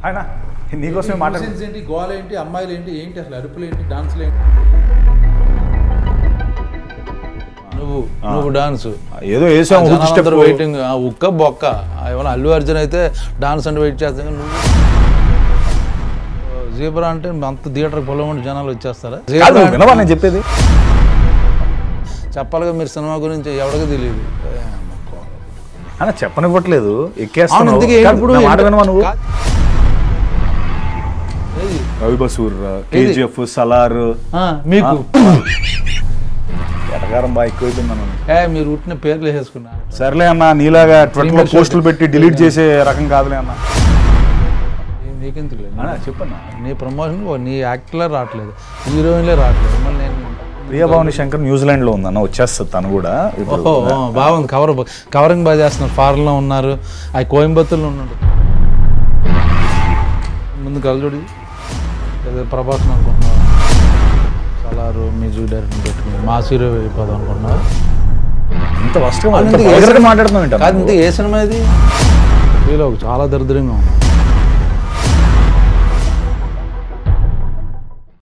ఆయన నీకోసమే మాట్లాడుతుంది ఏంటి, గోల్ ఏంటి, అమ్మాయిలు ఏంటి, ఏంటి అసలు అరుపులు ఏంటి, డాన్సులు ఏంటి? నువ్వు డాన్స్ ఏదో వేసావు వెయిటింగ్ ఉక్క బొక్క ఏమన్నా అల్లు అర్జున్ అయితే డాన్స్ అంటే వెయిట్ చేస్తాను. నువ్వు జీబ్రా అంటే అంత థియేటర్ పొలం జనాలు వచ్చేస్తారా? వినవా నేను చెప్పేది? చెప్పాలిగా మీరు సినిమా గురించి ఎవరికి తెలియదు అన్న, చెప్పనివ్వట్లేదు. ఎక్కేస్తాను రవి బసూర్, కేజీఎఫ్, సలార్ మీకు ఎటగారం బాగా ఎక్కువైపోయింది. మీరు ఉట్టిన పేర్లు వేసేసుకున్నారు. సర్లే అన్న, నీలాగా ట్విట్టర్లో పోస్టులు పెట్టి డిలీట్ చేసే రకం కాదులే అన్న. నీకెందుకు లేదు చెప్పన్నా, నీ ప్రమోషన్ నీ యాక్టర్లే రావట్లేదు, హీరోయిన్లే రావట్లేదు. మళ్ళీ నేను ప్రియభావని శంకర్ న్యూజిలాండ్లో ఉందన్న, వచ్చేస్తుంది తను కూడా. బాగుంది, కవరింగ్ బాగా చేస్తున్నారు. ఫారెన్లో ఉన్నారు, అది కోయంబత్తూర్లో ఉన్నాడు. ముందు కలజోడి ప్రభాస్ అనుకుంటున్నారు, సలారు మ్యూజిక్ డైరెక్టర్ పెట్టుకుని మాస్ హీరో వెళ్ళిపోదాం అనుకున్నారు. ఇంత మాట్లాడుతున్నాం. కాదు, ఇంత ఏ సినిమా ఇది? చాలా దరిద్రంగా ఉంది.